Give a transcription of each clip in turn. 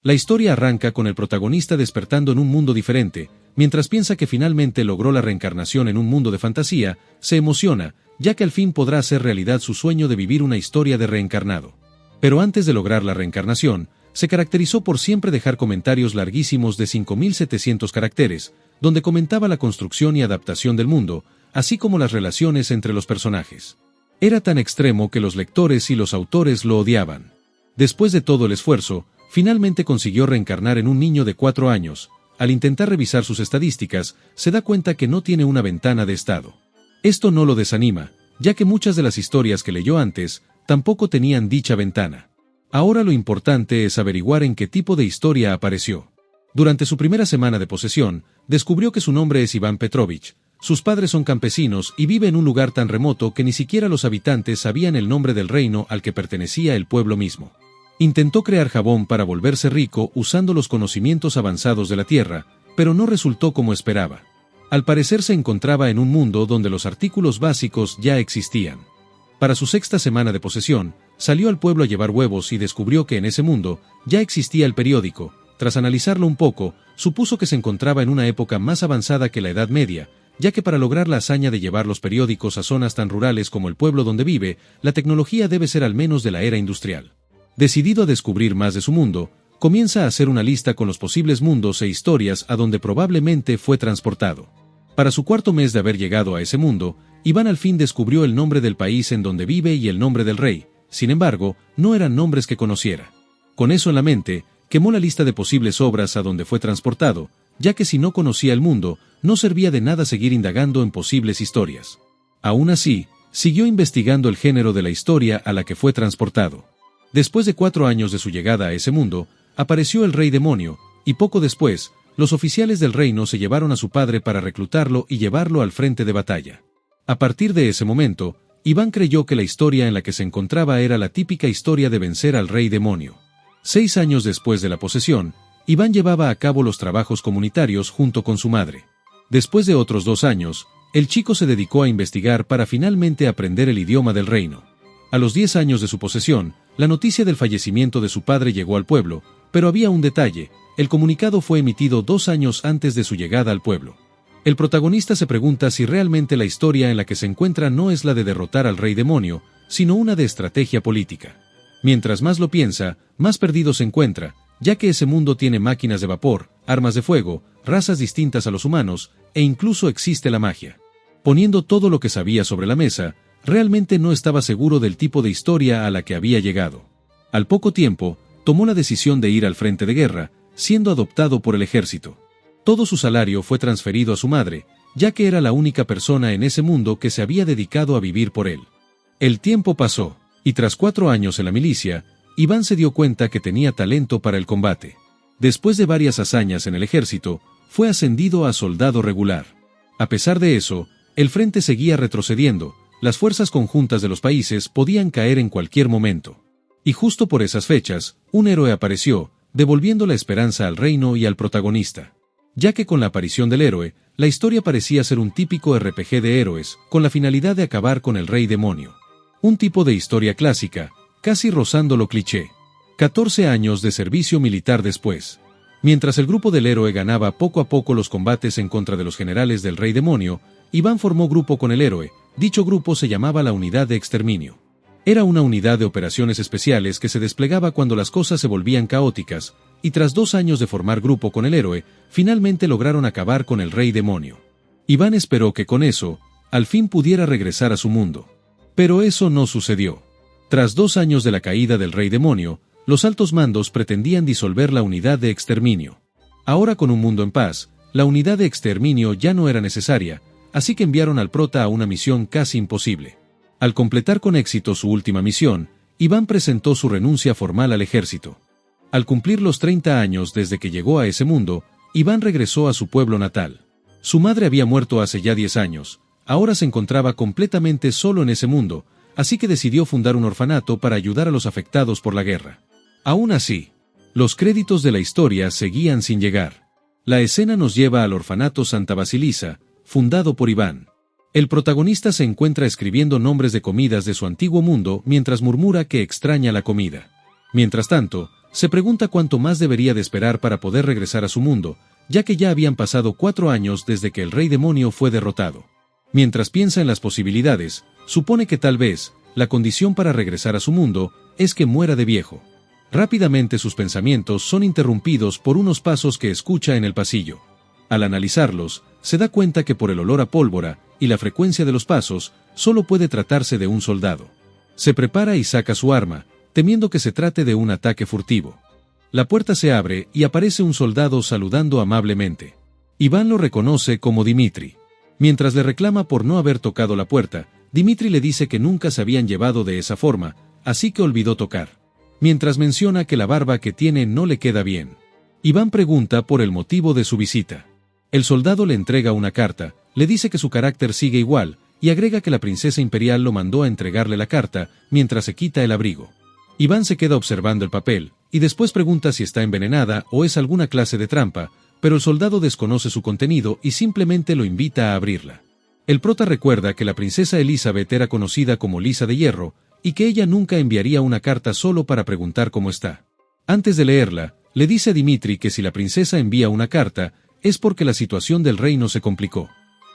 La historia arranca con el protagonista despertando en un mundo diferente, mientras piensa que finalmente logró la reencarnación en un mundo de fantasía, se emociona, ya que al fin podrá hacer realidad su sueño de vivir una historia de reencarnado. Pero antes de lograr la reencarnación, se caracterizó por siempre dejar comentarios larguísimos de 5.700 caracteres, donde comentaba la construcción y adaptación del mundo, así como las relaciones entre los personajes. Era tan extremo que los lectores y los autores lo odiaban. Después de todo el esfuerzo, finalmente consiguió reencarnar en un niño de 4 años. Al intentar revisar sus estadísticas, se da cuenta que no tiene una ventana de estado. Esto no lo desanima, ya que muchas de las historias que leyó antes, tampoco tenían dicha ventana. Ahora lo importante es averiguar en qué tipo de historia apareció. Durante su primera semana de posesión, descubrió que su nombre es Iván Petrovich, sus padres son campesinos y vive en un lugar tan remoto que ni siquiera los habitantes sabían el nombre del reino al que pertenecía el pueblo mismo. Intentó crear jabón para volverse rico usando los conocimientos avanzados de la tierra, pero no resultó como esperaba. Al parecer se encontraba en un mundo donde los artículos básicos ya existían. Para su sexta semana de posesión, salió al pueblo a llevar huevos y descubrió que en ese mundo ya existía el periódico. Tras analizarlo un poco, supuso que se encontraba en una época más avanzada que la Edad Media, ya que para lograr la hazaña de llevar los periódicos a zonas tan rurales como el pueblo donde vive, la tecnología debe ser al menos de la era industrial. Decidido a descubrir más de su mundo, comienza a hacer una lista con los posibles mundos e historias a donde probablemente fue transportado. Para su cuarto mes de haber llegado a ese mundo, Iván al fin descubrió el nombre del país en donde vive y el nombre del rey. Sin embargo, no eran nombres que conociera. Con eso en la mente, quemó la lista de posibles obras a donde fue transportado, ya que si no conocía el mundo, no servía de nada seguir indagando en posibles historias. Aún así, siguió investigando el género de la historia a la que fue transportado. Después de 4 años de su llegada a ese mundo, apareció el rey demonio, y poco después, los oficiales del reino se llevaron a su padre para reclutarlo y llevarlo al frente de batalla. A partir de ese momento, Iván creyó que la historia en la que se encontraba era la típica historia de vencer al rey demonio. 6 años después de la posesión, Iván llevaba a cabo los trabajos comunitarios junto con su madre. Después de otros 2 años, el chico se dedicó a investigar para finalmente aprender el idioma del reino. A los 10 años de su posesión, la noticia del fallecimiento de su padre llegó al pueblo, pero había un detalle: el comunicado fue emitido 2 años antes de su llegada al pueblo. El protagonista se pregunta si realmente la historia en la que se encuentra no es la de derrotar al rey demonio, sino una de estrategia política. Mientras más lo piensa, más perdido se encuentra, ya que ese mundo tiene máquinas de vapor, armas de fuego, razas distintas a los humanos, e incluso existe la magia. Poniendo todo lo que sabía sobre la mesa, realmente no estaba seguro del tipo de historia a la que había llegado. Al poco tiempo, tomó la decisión de ir al frente de guerra, siendo adoptado por el ejército. Todo su salario fue transferido a su madre, ya que era la única persona en ese mundo que se había dedicado a vivir por él. El tiempo pasó, y tras 4 años en la milicia, Iván se dio cuenta que tenía talento para el combate. Después de varias hazañas en el ejército, fue ascendido a soldado regular. A pesar de eso, el frente seguía retrocediendo, las fuerzas conjuntas de los países podían caer en cualquier momento. Y justo por esas fechas, un héroe apareció, devolviendo la esperanza al reino y al protagonista. Ya que con la aparición del héroe, la historia parecía ser un típico RPG de héroes, con la finalidad de acabar con el rey demonio. Un tipo de historia clásica, casi rozando lo cliché. 14 años de servicio militar después. Mientras el grupo del héroe ganaba poco a poco los combates en contra de los generales del rey demonio, Iván formó grupo con el héroe. Dicho grupo se llamaba la Unidad de Exterminio. Era una unidad de operaciones especiales que se desplegaba cuando las cosas se volvían caóticas, y tras 2 años de formar grupo con el héroe, finalmente lograron acabar con el rey demonio. Iván esperó que con eso, al fin pudiera regresar a su mundo. Pero eso no sucedió. Tras 2 años de la caída del rey demonio, los altos mandos pretendían disolver la Unidad de Exterminio. Ahora con un mundo en paz, la Unidad de Exterminio ya no era necesaria, así que enviaron al prota a una misión casi imposible. Al completar con éxito su última misión, Iván presentó su renuncia formal al ejército. Al cumplir los 30 años desde que llegó a ese mundo, Iván regresó a su pueblo natal. Su madre había muerto hace ya 10 años, ahora se encontraba completamente solo en ese mundo, así que decidió fundar un orfanato para ayudar a los afectados por la guerra. Aún así, los créditos de la historia seguían sin llegar. La escena nos lleva al orfanato Santa Basilisa, fundado por Iván. El protagonista se encuentra escribiendo nombres de comidas de su antiguo mundo mientras murmura que extraña la comida. Mientras tanto, Se pregunta cuánto más debería de esperar para poder regresar a su mundo, ya que ya habían pasado 4 años desde que el Rey Demonio fue derrotado. Mientras piensa en las posibilidades, supone que tal vez, la condición para regresar a su mundo, es que muera de viejo. Rápidamente sus pensamientos son interrumpidos por unos pasos que escucha en el pasillo. Al analizarlos, se da cuenta que por el olor a pólvora y la frecuencia de los pasos, solo puede tratarse de un soldado. Se prepara y saca su arma, temiendo que se trate de un ataque furtivo. La puerta se abre y aparece un soldado saludando amablemente. Iván lo reconoce como Dimitri. Mientras le reclama por no haber tocado la puerta, Dimitri le dice que nunca se habían llevado de esa forma, así que olvidó tocar. Mientras menciona que la barba que tiene no le queda bien. Iván pregunta por el motivo de su visita. El soldado le entrega una carta, le dice que su carácter sigue igual, y agrega que la princesa imperial lo mandó a entregarle la carta, mientras se quita el abrigo. Iván se queda observando el papel, y después pregunta si está envenenada o es alguna clase de trampa, pero el soldado desconoce su contenido y simplemente lo invita a abrirla. El prota recuerda que la princesa Elizabeth era conocida como Lisa de Hierro, y que ella nunca enviaría una carta solo para preguntar cómo está. Antes de leerla, le dice a Dimitri que si la princesa envía una carta, es porque la situación del reino se complicó.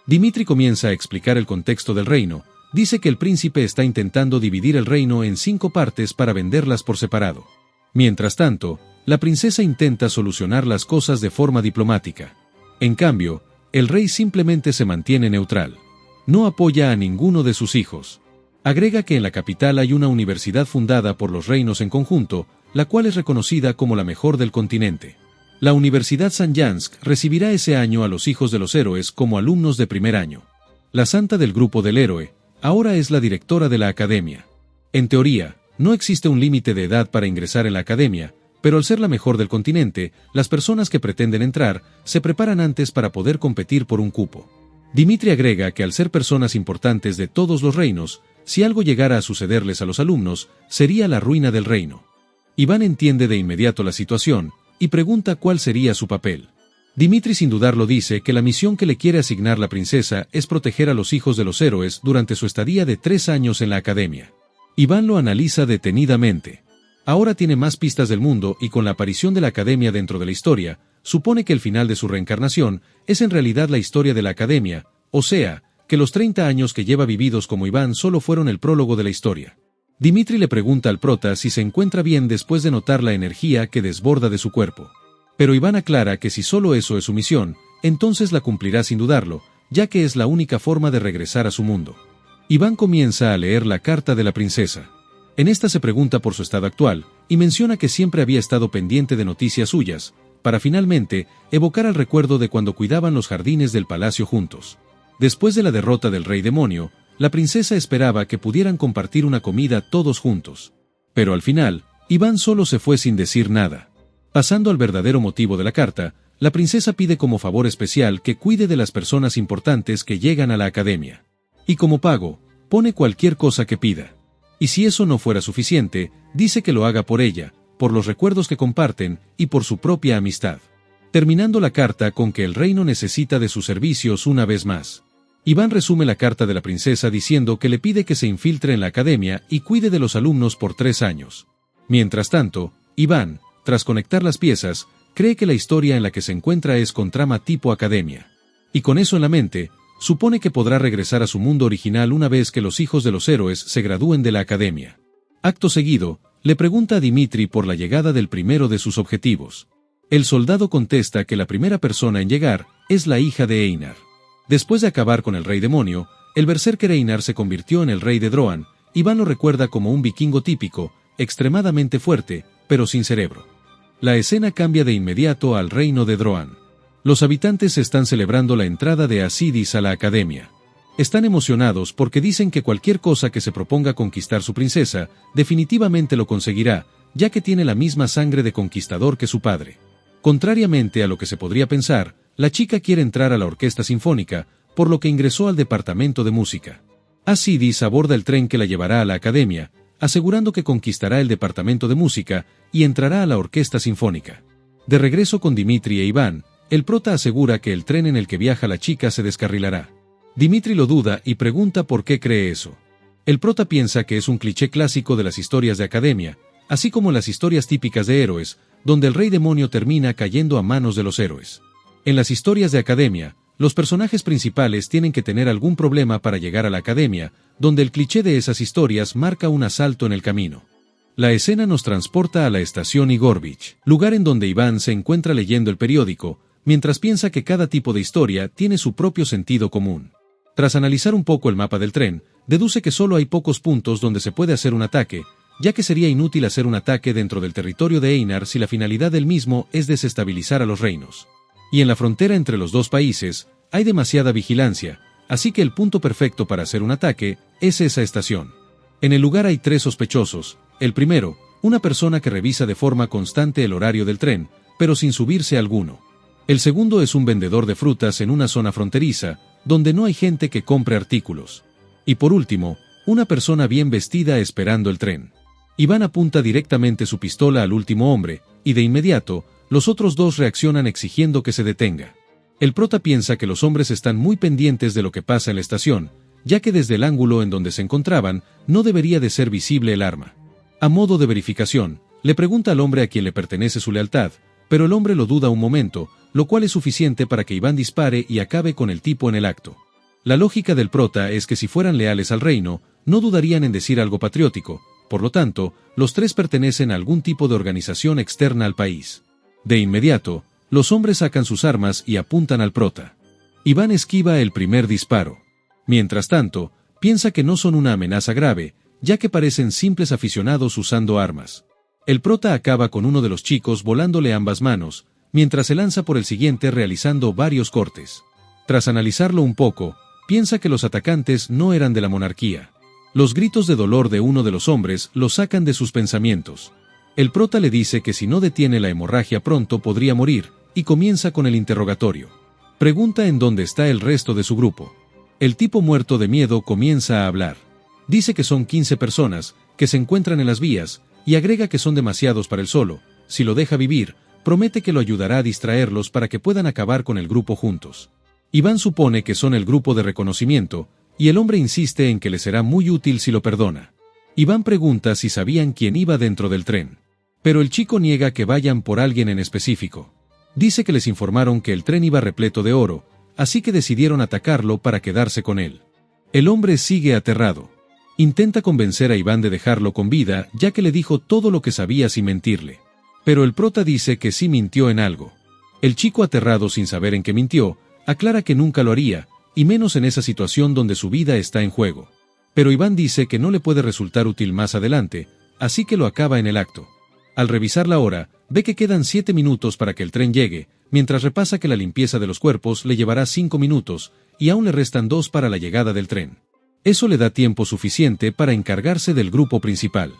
Dimitri comienza a explicar el contexto del reino, dice que el príncipe está intentando dividir el reino en 5 partes para venderlas por separado. Mientras tanto, la princesa intenta solucionar las cosas de forma diplomática. En cambio, el rey simplemente se mantiene neutral. No apoya a ninguno de sus hijos. Agrega que en la capital hay una universidad fundada por los reinos en conjunto, la cual es reconocida como la mejor del continente. La Universidad Sanjansk recibirá ese año a los hijos de los héroes como alumnos de primer año. La santa del grupo del héroe, ahora es la directora de la academia. En teoría, no existe un límite de edad para ingresar en la academia, pero al ser la mejor del continente, las personas que pretenden entrar se preparan antes para poder competir por un cupo. Dimitri agrega que al ser personas importantes de todos los reinos, si algo llegara a sucederles a los alumnos, sería la ruina del reino. Iván entiende de inmediato la situación y pregunta cuál sería su papel. Dimitri sin dudarlo dice que la misión que le quiere asignar la princesa es proteger a los hijos de los héroes durante su estadía de 3 años en la academia. Iván lo analiza detenidamente. Ahora tiene más pistas del mundo y con la aparición de la academia dentro de la historia, supone que el final de su reencarnación es en realidad la historia de la academia, o sea, que los 30 años que lleva vividos como Iván solo fueron el prólogo de la historia. Dimitri le pregunta al prota si se encuentra bien después de notar la energía que desborda de su cuerpo. Pero Iván aclara que si solo eso es su misión, entonces la cumplirá sin dudarlo, ya que es la única forma de regresar a su mundo. Iván comienza a leer la carta de la princesa. En esta se pregunta por su estado actual, y menciona que siempre había estado pendiente de noticias suyas, para finalmente evocar el recuerdo de cuando cuidaban los jardines del palacio juntos. Después de la derrota del Rey Demonio, la princesa esperaba que pudieran compartir una comida todos juntos. Pero al final, Iván solo se fue sin decir nada. Pasando al verdadero motivo de la carta, la princesa pide como favor especial que cuide de las personas importantes que llegan a la academia. Y como pago, pone cualquier cosa que pida. Y si eso no fuera suficiente, dice que lo haga por ella, por los recuerdos que comparten y por su propia amistad. Terminando la carta con que el reino necesita de sus servicios una vez más. Iván resume la carta de la princesa diciendo que le pide que se infiltre en la academia y cuide de los alumnos por 3 años. Mientras tanto, Iván, tras conectar las piezas, cree que la historia en la que se encuentra es con trama tipo academia. Y con eso en la mente, supone que podrá regresar a su mundo original una vez que los hijos de los héroes se gradúen de la academia. Acto seguido, le pregunta a Dimitri por la llegada del primero de sus objetivos. El soldado contesta que la primera persona en llegar es la hija de Einar. Después de acabar con el Rey Demonio, el berserker Einar se convirtió en el rey de Droan. Iván lo recuerda como un vikingo típico, extremadamente fuerte, pero sin cerebro. La escena cambia de inmediato al reino de Droan. Los habitantes están celebrando la entrada de Asidis a la academia. Están emocionados porque dicen que cualquier cosa que se proponga conquistar su princesa, definitivamente lo conseguirá, ya que tiene la misma sangre de conquistador que su padre. Contrariamente a lo que se podría pensar, la chica quiere entrar a la orquesta sinfónica, por lo que ingresó al departamento de música. Asidis aborda el tren que la llevará a la academia, asegurando que conquistará el departamento de música y entrará a la orquesta sinfónica. De regreso con Dimitri e Iván, el prota asegura que el tren en el que viaja la chica se descarrilará. Dimitri lo duda y pregunta por qué cree eso. El prota piensa que es un cliché clásico de las historias de academia, así como las historias típicas de héroes, donde el rey demonio termina cayendo a manos de los héroes. En las historias de academia, los personajes principales tienen que tener algún problema para llegar a la academia, donde el cliché de esas historias marca un asalto en el camino. La escena nos transporta a la estación Igorovich, lugar en donde Iván se encuentra leyendo el periódico, mientras piensa que cada tipo de historia tiene su propio sentido común. Tras analizar un poco el mapa del tren, deduce que solo hay pocos puntos donde se puede hacer un ataque, ya que sería inútil hacer un ataque dentro del territorio de Einar si la finalidad del mismo es desestabilizar a los reinos. Y en la frontera entre los dos países, hay demasiada vigilancia, así que el punto perfecto para hacer un ataque es esa estación. En el lugar hay 3 sospechosos. El primero, una persona que revisa de forma constante el horario del tren, pero sin subirse a alguno. El segundo es un vendedor de frutas en una zona fronteriza, donde no hay gente que compre artículos. Y por último, una persona bien vestida esperando el tren. Iván apunta directamente su pistola al último hombre, y de inmediato, los otros 2 reaccionan exigiendo que se detenga. El prota piensa que los hombres están muy pendientes de lo que pasa en la estación, ya que desde el ángulo en donde se encontraban, no debería de ser visible el arma. A modo de verificación, le pregunta al hombre a quien le pertenece su lealtad, pero el hombre lo duda un momento, lo cual es suficiente para que Iván dispare y acabe con el tipo en el acto. La lógica del prota es que si fueran leales al reino, no dudarían en decir algo patriótico, por lo tanto, los 3 pertenecen a algún tipo de organización externa al país. De inmediato, los hombres sacan sus armas y apuntan al prota. Iván esquiva el primer disparo. Mientras tanto, piensa que no son una amenaza grave, ya que parecen simples aficionados usando armas. El prota acaba con uno de los chicos volándole ambas manos, mientras se lanza por el siguiente realizando varios cortes. Tras analizarlo un poco, piensa que los atacantes no eran de la monarquía. Los gritos de dolor de uno de los hombres lo sacan de sus pensamientos. El prota le dice que si no detiene la hemorragia pronto podría morir, y comienza con el interrogatorio. Pregunta en dónde está el resto de su grupo. El tipo muerto de miedo comienza a hablar. Dice que son 15 personas, que se encuentran en las vías, y agrega que son demasiados para él solo. Si lo deja vivir, promete que lo ayudará a distraerlos para que puedan acabar con el grupo juntos. Iván supone que son el grupo de reconocimiento, y el hombre insiste en que le será muy útil si lo perdona. Iván pregunta si sabían quién iba dentro del tren. Pero el chico niega que vayan por alguien en específico. Dice que les informaron que el tren iba repleto de oro, así que decidieron atacarlo para quedarse con él. El hombre sigue aterrado. Intenta convencer a Iván de dejarlo con vida, ya que le dijo todo lo que sabía sin mentirle. Pero el prota dice que sí mintió en algo. El chico, aterrado sin saber en qué mintió, aclara que nunca lo haría, y menos en esa situación donde su vida está en juego. Pero Iván dice que no le puede resultar útil más adelante, así que lo acaba en el acto. Al revisar la hora, ve que quedan 7 minutos para que el tren llegue, mientras repasa que la limpieza de los cuerpos le llevará 5 minutos, y aún le restan 2 para la llegada del tren. Eso le da tiempo suficiente para encargarse del grupo principal.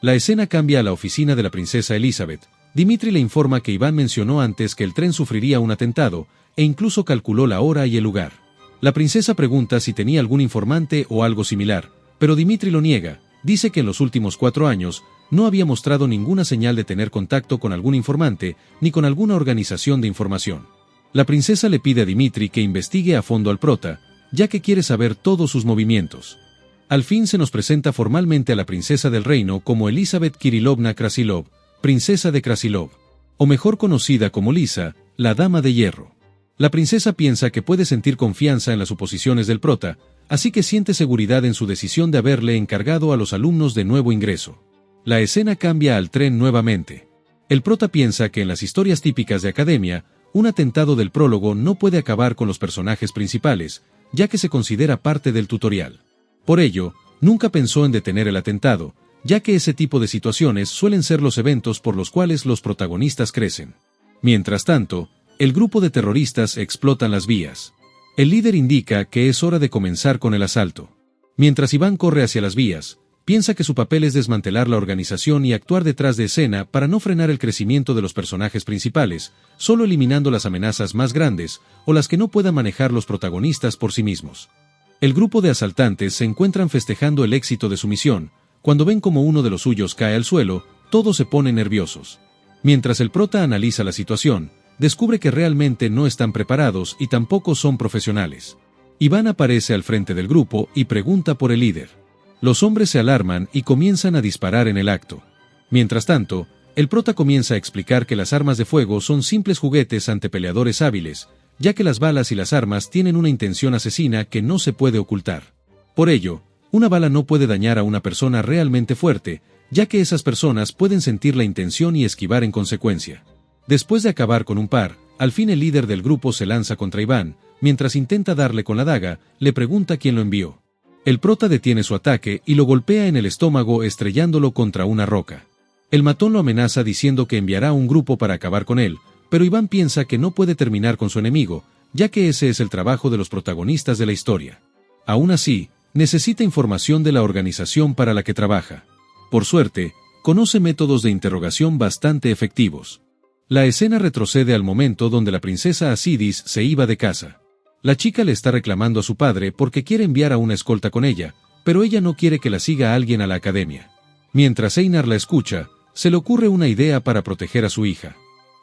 La escena cambia a la oficina de la princesa Elizabeth. Dimitri le informa que Iván mencionó antes que el tren sufriría un atentado, e incluso calculó la hora y el lugar. La princesa pregunta si tenía algún informante o algo similar, pero Dimitri lo niega. Dice que en los últimos 4 años no había mostrado ninguna señal de tener contacto con algún informante ni con alguna organización de información. La princesa le pide a Dimitri que investigue a fondo al prota, ya que quiere saber todos sus movimientos. Al fin se nos presenta formalmente a la princesa del reino como Elizabeth Kirilovna Krasilov, princesa de Krasilov, o mejor conocida como Lisa, la dama de hierro. La princesa piensa que puede sentir confianza en las suposiciones del prota, así que siente seguridad en su decisión de haberle encargado a los alumnos de nuevo ingreso. La escena cambia al tren nuevamente. El prota piensa que en las historias típicas de academia, un atentado del prólogo no puede acabar con los personajes principales, ya que se considera parte del tutorial. Por ello, nunca pensó en detener el atentado, ya que ese tipo de situaciones suelen ser los eventos por los cuales los protagonistas crecen. Mientras tanto, el grupo de terroristas explotan las vías. El líder indica que es hora de comenzar con el asalto. Mientras Iván corre hacia las vías, piensa que su papel es desmantelar la organización y actuar detrás de escena para no frenar el crecimiento de los personajes principales, solo eliminando las amenazas más grandes o las que no puedan manejar los protagonistas por sí mismos. El grupo de asaltantes se encuentran festejando el éxito de su misión. Cuando ven como uno de los suyos cae al suelo, todos se ponen nerviosos. Mientras el prota analiza la situación, descubre que realmente no están preparados y tampoco son profesionales. Iván aparece al frente del grupo y pregunta por el líder. Los hombres se alarman y comienzan a disparar en el acto. Mientras tanto, el prota comienza a explicar que las armas de fuego son simples juguetes ante peleadores hábiles, ya que las balas y las armas tienen una intención asesina que no se puede ocultar. Por ello, una bala no puede dañar a una persona realmente fuerte, ya que esas personas pueden sentir la intención y esquivar en consecuencia. Después de acabar con un par, al fin el líder del grupo se lanza contra Iván, mientras intenta darle con la daga, le pregunta quién lo envió. El prota detiene su ataque y lo golpea en el estómago estrellándolo contra una roca. El matón lo amenaza diciendo que enviará un grupo para acabar con él, pero Iván piensa que no puede terminar con su enemigo, ya que ese es el trabajo de los protagonistas de la historia. Aún así, necesita información de la organización para la que trabaja. Por suerte, conoce métodos de interrogación bastante efectivos. La escena retrocede al momento donde la princesa Acidis se iba de casa. La chica le está reclamando a su padre porque quiere enviar a una escolta con ella, pero ella no quiere que la siga alguien a la academia. Mientras Einar la escucha, se le ocurre una idea para proteger a su hija.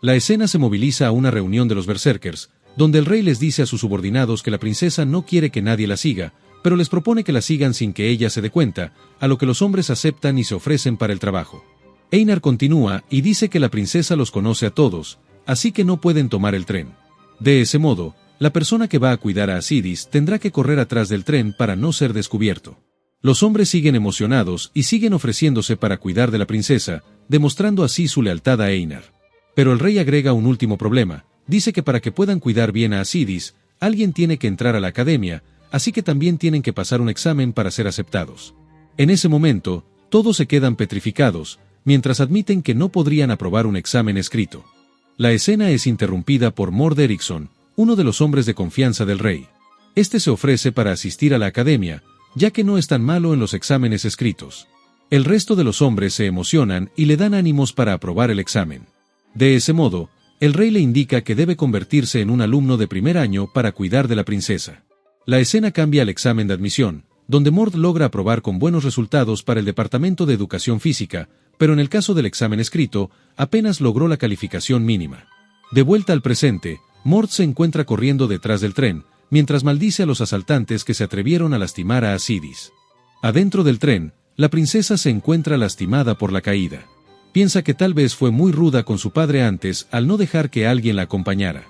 La escena se moviliza a una reunión de los berserkers, donde el rey les dice a sus subordinados que la princesa no quiere que nadie la siga, pero les propone que la sigan sin que ella se dé cuenta, a lo que los hombres aceptan y se ofrecen para el trabajo. Einar continúa y dice que la princesa los conoce a todos, así que no pueden tomar el tren. De ese modo, la persona que va a cuidar a Acidis tendrá que correr atrás del tren para no ser descubierto. Los hombres siguen emocionados y siguen ofreciéndose para cuidar de la princesa, demostrando así su lealtad a Einar. Pero el rey agrega un último problema, dice que para que puedan cuidar bien a Acidis, alguien tiene que entrar a la academia, así que también tienen que pasar un examen para ser aceptados. En ese momento, todos se quedan petrificados, mientras admiten que no podrían aprobar un examen escrito. La escena es interrumpida por Mord Eriksson, uno de los hombres de confianza del rey. Este se ofrece para asistir a la academia, ya que no es tan malo en los exámenes escritos. El resto de los hombres se emocionan y le dan ánimos para aprobar el examen. De ese modo, el rey le indica que debe convertirse en un alumno de primer año para cuidar de la princesa. La escena cambia al examen de admisión, donde Mord logra aprobar con buenos resultados para el Departamento de Educación Física, pero en el caso del examen escrito, apenas logró la calificación mínima. De vuelta al presente, Mord se encuentra corriendo detrás del tren, mientras maldice a los asaltantes que se atrevieron a lastimar a Acidis. Adentro del tren, la princesa se encuentra lastimada por la caída. Piensa que tal vez fue muy ruda con su padre antes al no dejar que alguien la acompañara.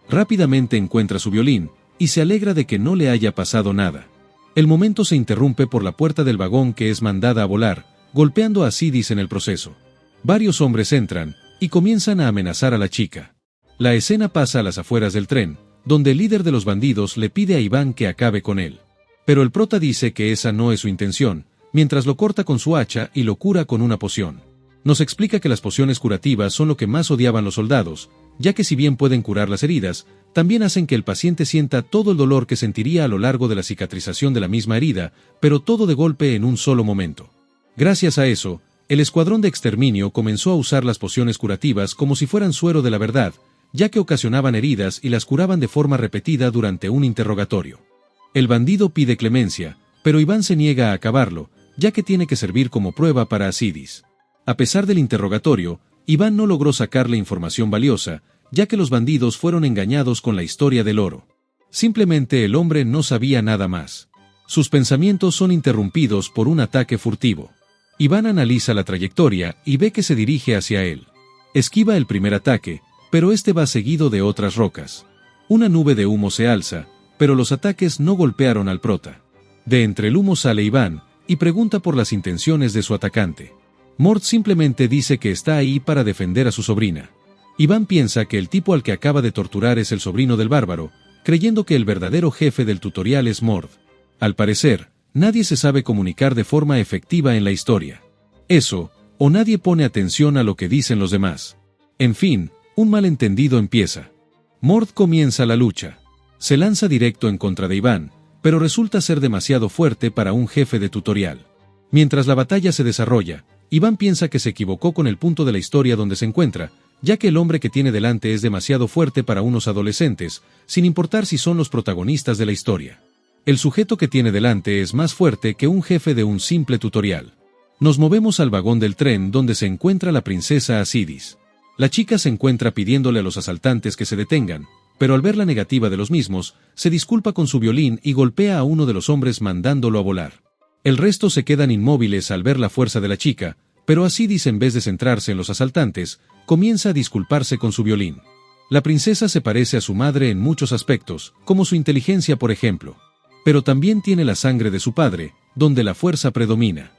Rápidamente encuentra su violín, y se alegra de que no le haya pasado nada. El momento se interrumpe por la puerta del vagón que es mandada a volar, golpeando a Acidis en el proceso. Varios hombres entran, y comienzan a amenazar a la chica. La escena pasa a las afueras del tren, donde el líder de los bandidos le pide a Iván que acabe con él. Pero el prota dice que esa no es su intención, mientras lo corta con su hacha y lo cura con una poción. Nos explica que las pociones curativas son lo que más odiaban los soldados, ya que si bien pueden curar las heridas, también hacen que el paciente sienta todo el dolor que sentiría a lo largo de la cicatrización de la misma herida, pero todo de golpe en un solo momento. Gracias a eso, el escuadrón de exterminio comenzó a usar las pociones curativas como si fueran suero de la verdad, ya que ocasionaban heridas y las curaban de forma repetida durante un interrogatorio. El bandido pide clemencia, pero Iván se niega a acabarlo, ya que tiene que servir como prueba para Acidis. A pesar del interrogatorio, Iván no logró sacarle información valiosa, ya que los bandidos fueron engañados con la historia del oro. Simplemente el hombre no sabía nada más. Sus pensamientos son interrumpidos por un ataque furtivo. Iván analiza la trayectoria y ve que se dirige hacia él. Esquiva el primer ataque, pero este va seguido de otras rocas. Una nube de humo se alza, pero los ataques no golpearon al prota. De entre el humo sale Iván, y pregunta por las intenciones de su atacante. Mord simplemente dice que está ahí para defender a su sobrina. Iván piensa que el tipo al que acaba de torturar es el sobrino del bárbaro, creyendo que el verdadero jefe del tutorial es Mord. Al parecer, nadie se sabe comunicar de forma efectiva en la historia. Eso, o nadie pone atención a lo que dicen los demás. En fin, un malentendido empieza. Mord comienza la lucha. Se lanza directo en contra de Iván, pero resulta ser demasiado fuerte para un jefe de tutorial. Mientras la batalla se desarrolla, Iván piensa que se equivocó con el punto de la historia donde se encuentra, ya que el hombre que tiene delante es demasiado fuerte para unos adolescentes, sin importar si son los protagonistas de la historia. El sujeto que tiene delante es más fuerte que un jefe de un simple tutorial. Nos movemos al vagón del tren donde se encuentra la princesa Acidis. La chica se encuentra pidiéndole a los asaltantes que se detengan, pero al ver la negativa de los mismos, se disculpa con su violín y golpea a uno de los hombres mandándolo a volar. El resto se quedan inmóviles al ver la fuerza de la chica, Pero Acidis, en vez de centrarse en los asaltantes, comienza a disculparse con su violín. La princesa se parece a su madre en muchos aspectos, como su inteligencia por ejemplo. Pero también tiene la sangre de su padre, donde la fuerza predomina.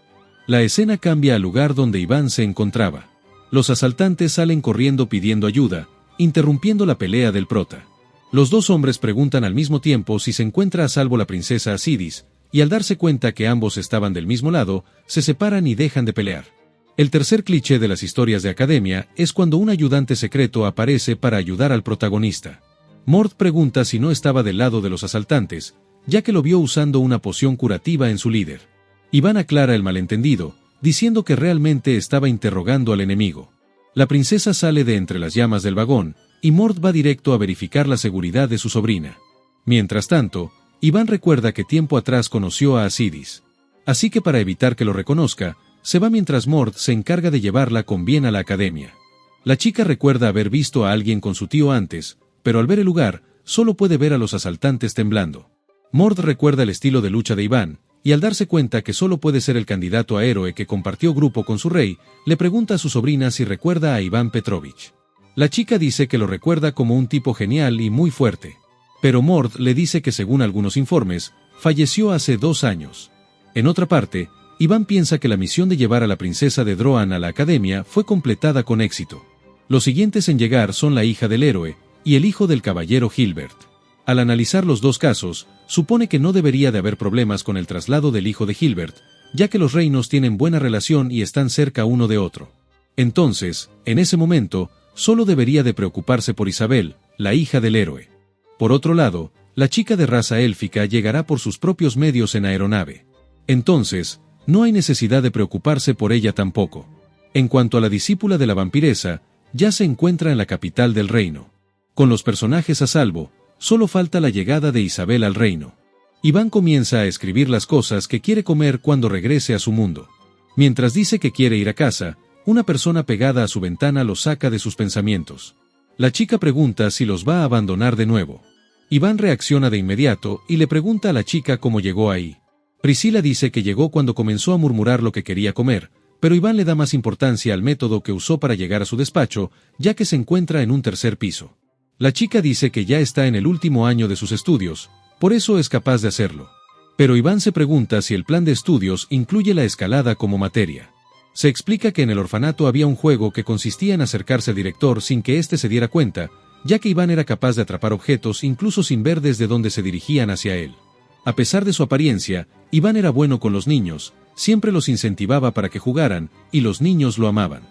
La escena cambia al lugar donde Iván se encontraba. Los asaltantes salen corriendo pidiendo ayuda, interrumpiendo la pelea del prota. Los dos hombres preguntan al mismo tiempo si se encuentra a salvo la princesa Acidis, y al darse cuenta que ambos estaban del mismo lado, se separan y dejan de pelear. El tercer cliché de las historias de academia es cuando un ayudante secreto aparece para ayudar al protagonista. Mord pregunta si no estaba del lado de los asaltantes, ya que lo vio usando una poción curativa en su líder. Iván aclara el malentendido, diciendo que realmente estaba interrogando al enemigo. La princesa sale de entre las llamas del vagón, y Mord va directo a verificar la seguridad de su sobrina. Mientras tanto, Iván recuerda que tiempo atrás conoció a Acidis. Así que para evitar que lo reconozca, se va mientras Mord se encarga de llevarla con bien a la academia. La chica recuerda haber visto a alguien con su tío antes, pero al ver el lugar, solo puede ver a los asaltantes temblando. Mord recuerda el estilo de lucha de Iván, y al darse cuenta que solo puede ser el candidato a héroe que compartió grupo con su rey, le pregunta a su sobrina si recuerda a Iván Petrovich. La chica dice que lo recuerda como un tipo genial y muy fuerte. Pero Mord le dice que según algunos informes, falleció hace 2 años. En otra parte, Iván piensa que la misión de llevar a la princesa de Droan a la academia fue completada con éxito. Los siguientes en llegar son la hija del héroe y el hijo del caballero Hilbert. Al analizar los dos casos, supone que no debería de haber problemas con el traslado del hijo de Hilbert, ya que los reinos tienen buena relación y están cerca uno de otro. Entonces, en ese momento, solo debería de preocuparse por Isabel, la hija del héroe. Por otro lado, la chica de raza élfica llegará por sus propios medios en aeronave. Entonces, no hay necesidad de preocuparse por ella tampoco. En cuanto a la discípula de la vampiresa, ya se encuentra en la capital del reino. Con los personajes a salvo, solo falta la llegada de Isabel al reino. Iván comienza a escribir las cosas que quiere comer cuando regrese a su mundo. Mientras dice que quiere ir a casa, una persona pegada a su ventana lo saca de sus pensamientos. La chica pregunta si los va a abandonar de nuevo. Iván reacciona de inmediato y le pregunta a la chica cómo llegó ahí. Priscila dice que llegó cuando comenzó a murmurar lo que quería comer, pero Iván le da más importancia al método que usó para llegar a su despacho, ya que se encuentra en un tercer piso. La chica dice que ya está en el último año de sus estudios, por eso es capaz de hacerlo. Pero Iván se pregunta si el plan de estudios incluye la escalada como materia. Se explica que en el orfanato había un juego que consistía en acercarse al director sin que éste se diera cuenta, ya que Iván era capaz de atrapar objetos incluso sin ver desde dónde se dirigían hacia él. A pesar de su apariencia, Iván era bueno con los niños, siempre los incentivaba para que jugaran, y los niños lo amaban.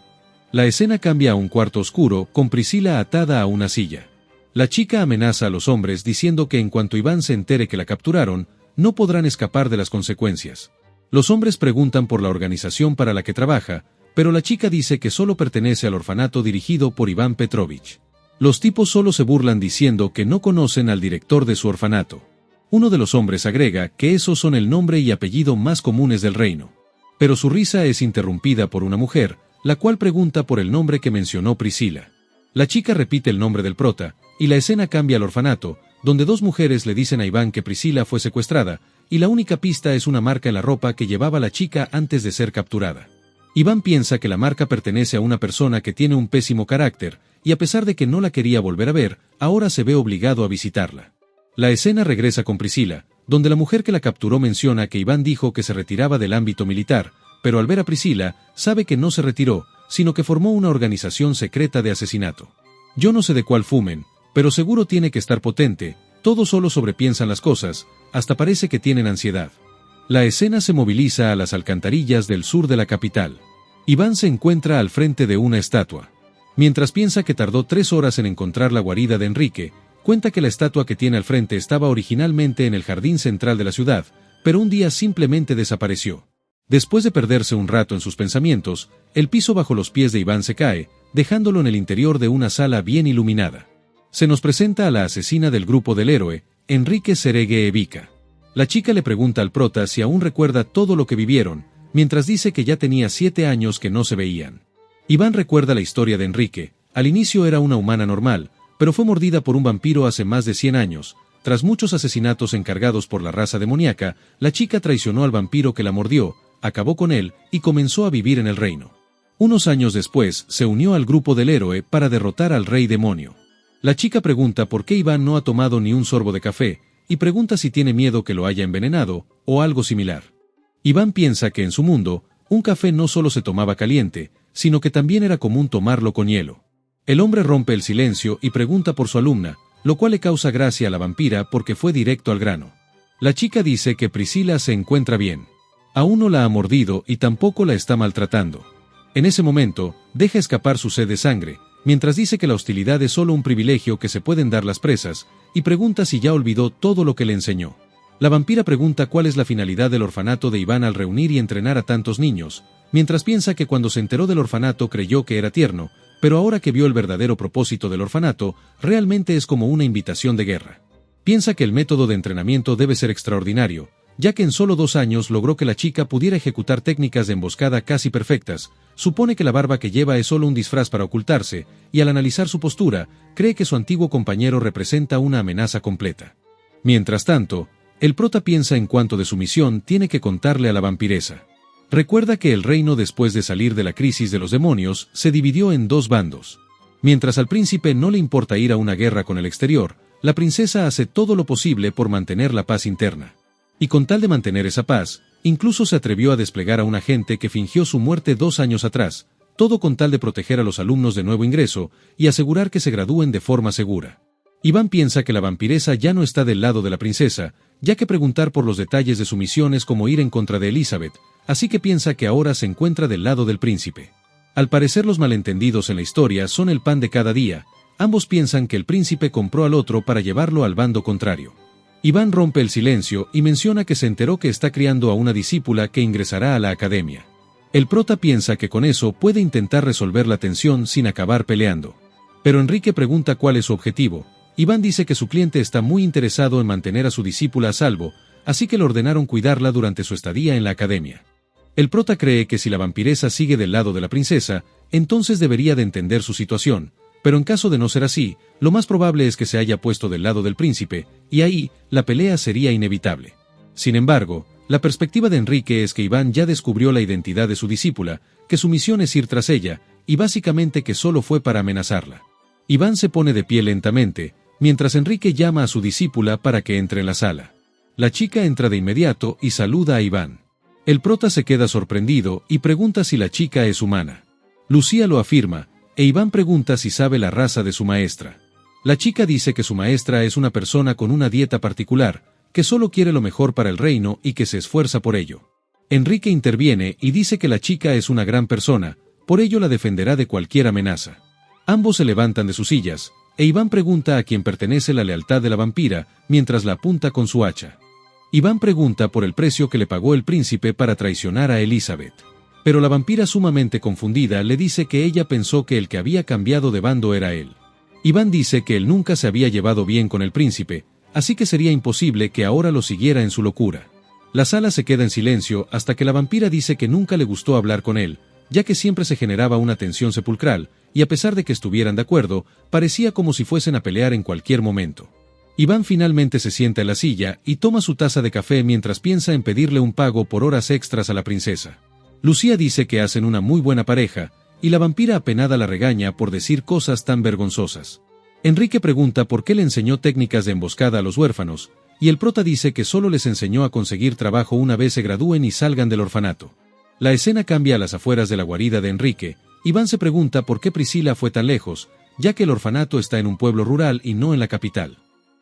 La escena cambia a un cuarto oscuro, con Priscila atada a una silla. La chica amenaza a los hombres diciendo que en cuanto Iván se entere que la capturaron, no podrán escapar de las consecuencias. Los hombres preguntan por la organización para la que trabaja, pero la chica dice que solo pertenece al orfanato dirigido por Iván Petrovich. Los tipos solo se burlan diciendo que no conocen al director de su orfanato. Uno de los hombres agrega que esos son el nombre y apellido más comunes del reino. Pero su risa es interrumpida por una mujer, la cual pregunta por el nombre que mencionó Priscila. La chica repite el nombre del prota, y la escena cambia al orfanato, donde 2 mujeres le dicen a Iván que Priscila fue secuestrada, y la única pista es una marca en la ropa que llevaba la chica antes de ser capturada. Iván piensa que la marca pertenece a una persona que tiene un pésimo carácter, y a pesar de que no la quería volver a ver, ahora se ve obligado a visitarla. La escena regresa con Priscila, donde la mujer que la capturó menciona que Iván dijo que se retiraba del ámbito militar, pero al ver a Priscila, sabe que no se retiró, sino que formó una organización secreta de asesinato. Yo no sé de cuál fumen, pero seguro tiene que estar potente, todos solo sobrepiensan las cosas, hasta parece que tienen ansiedad. La escena se moviliza a las alcantarillas del sur de la capital. Iván se encuentra al frente de una estatua. Mientras piensa que tardó 3 horas en encontrar la guarida de Enrique, cuenta que la estatua que tiene al frente estaba originalmente en el jardín central de la ciudad, pero un día simplemente desapareció. Después de perderse un rato en sus pensamientos, el piso bajo los pies de Iván se cae, dejándolo en el interior de una sala bien iluminada. Se nos presenta a la asesina del grupo del héroe, Enrique Seregue Evica. La chica le pregunta al prota si aún recuerda todo lo que vivieron, mientras dice que ya tenía 7 años que no se veían. Iván recuerda la historia de Enrique. Al inicio era una humana normal, pero fue mordida por un vampiro hace más de 100 años. Tras muchos asesinatos encargados por la raza demoníaca, la chica traicionó al vampiro que la mordió, acabó con él y comenzó a vivir en el reino. Unos años después, se unió al grupo del héroe para derrotar al rey demonio. La chica pregunta por qué Iván no ha tomado ni un sorbo de café, y pregunta si tiene miedo que lo haya envenenado, o algo similar. Iván piensa que en su mundo, un café no solo se tomaba caliente, sino que también era común tomarlo con hielo. El hombre rompe el silencio y pregunta por su alumna, lo cual le causa gracia a la vampira porque fue directo al grano. La chica dice que Priscila se encuentra bien. Aún no la ha mordido y tampoco la está maltratando. En ese momento, deja escapar su sed de sangre, mientras dice que la hostilidad es solo un privilegio que se pueden dar las presas, y pregunta si ya olvidó todo lo que le enseñó. La vampira pregunta cuál es la finalidad del orfanato de Iván al reunir y entrenar a tantos niños, mientras piensa que cuando se enteró del orfanato creyó que era tierno, pero ahora que vio el verdadero propósito del orfanato, realmente es como una invitación de guerra. Piensa que el método de entrenamiento debe ser extraordinario, ya que en solo 2 años logró que la chica pudiera ejecutar técnicas de emboscada casi perfectas. Supone que la barba que lleva es solo un disfraz para ocultarse, y al analizar su postura, cree que su antiguo compañero representa una amenaza completa. Mientras tanto, el prota piensa en cuanto de su misión tiene que contarle a la vampiresa. Recuerda que el reino después de salir de la crisis de los demonios se dividió en 2 bandos. Mientras al príncipe no le importa ir a una guerra con el exterior, la princesa hace todo lo posible por mantener la paz interna. Y con tal de mantener esa paz, incluso se atrevió a desplegar a un agente que fingió su muerte 2 años atrás, todo con tal de proteger a los alumnos de nuevo ingreso y asegurar que se gradúen de forma segura. Iván piensa que la vampiresa ya no está del lado de la princesa, ya que preguntar por los detalles de su misión es como ir en contra de Elizabeth, así que piensa que ahora se encuentra del lado del príncipe. Al parecer los malentendidos en la historia son el pan de cada día, ambos piensan que el príncipe compró al otro para llevarlo al bando contrario. Iván rompe el silencio y menciona que se enteró que está criando a una discípula que ingresará a la academia. El prota piensa que con eso puede intentar resolver la tensión sin acabar peleando. Pero Enrique pregunta cuál es su objetivo. Iván dice que su cliente está muy interesado en mantener a su discípula a salvo, así que le ordenaron cuidarla durante su estadía en la academia. El prota cree que si la vampiresa sigue del lado de la princesa, entonces debería de entender su situación, pero en caso de no ser así, lo más probable es que se haya puesto del lado del príncipe, y ahí, la pelea sería inevitable. Sin embargo, la perspectiva de Enrique es que Iván ya descubrió la identidad de su discípula, que su misión es ir tras ella, y básicamente que solo fue para amenazarla. Iván se pone de pie lentamente, mientras Enrique llama a su discípula para que entre en la sala. La chica entra de inmediato y saluda a Iván. El prota se queda sorprendido y pregunta si la chica es humana. Lucía lo afirma, e Iván pregunta si sabe la raza de su maestra. La chica dice que su maestra es una persona con una dieta particular, que solo quiere lo mejor para el reino y que se esfuerza por ello. Enrique interviene y dice que la chica es una gran persona, por ello la defenderá de cualquier amenaza. Ambos se levantan de sus sillas, e Iván pregunta a quién pertenece la lealtad de la vampira, mientras la apunta con su hacha. Iván pregunta por el precio que le pagó el príncipe para traicionar a Elizabeth. Pero la vampira, sumamente confundida, le dice que ella pensó que el que había cambiado de bando era él. Iván dice que él nunca se había llevado bien con el príncipe, así que sería imposible que ahora lo siguiera en su locura. La sala se queda en silencio hasta que la vampira dice que nunca le gustó hablar con él, ya que siempre se generaba una tensión sepulcral, y a pesar de que estuvieran de acuerdo, parecía como si fuesen a pelear en cualquier momento. Iván finalmente se sienta en la silla y toma su taza de café mientras piensa en pedirle un pago por horas extras a la princesa. Lucía dice que hacen una muy buena pareja, y la vampira apenada la regaña por decir cosas tan vergonzosas. Enrique pregunta por qué le enseñó técnicas de emboscada a los huérfanos, y el prota dice que solo les enseñó a conseguir trabajo una vez se gradúen y salgan del orfanato. La escena cambia a las afueras de la guarida de Enrique. Iván se pregunta por qué Priscila fue tan lejos, ya que el orfanato está en un pueblo rural y no en la capital.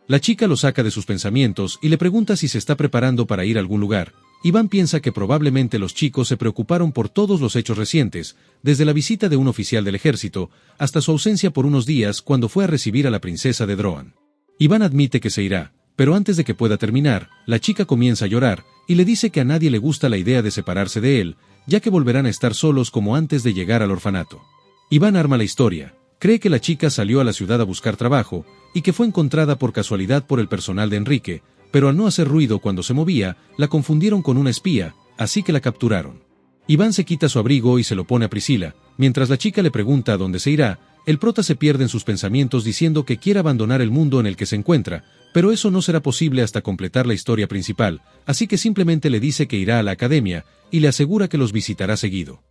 La chica lo saca de sus pensamientos y le pregunta si se está preparando para ir a algún lugar. Iván piensa que probablemente los chicos se preocuparon por todos los hechos recientes, desde la visita de un oficial del ejército, hasta su ausencia por unos días cuando fue a recibir a la princesa de Droan. Iván admite que se irá, pero antes de que pueda terminar, la chica comienza a llorar, y le dice que a nadie le gusta la idea de separarse de él, ya que volverán a estar solos como antes de llegar al orfanato. Iván arma la historia, cree que la chica salió a la ciudad a buscar trabajo, y que fue encontrada por casualidad por el personal de Enrique, pero al no hacer ruido cuando se movía, la confundieron con una espía, así que la capturaron. Iván se quita su abrigo y se lo pone a Priscila, mientras la chica le pregunta a dónde se irá. El prota se pierde en sus pensamientos diciendo que quiere abandonar el mundo en el que se encuentra, pero eso no será posible hasta completar la historia principal, así que simplemente le dice que irá a la academia, y le asegura que los visitará seguido.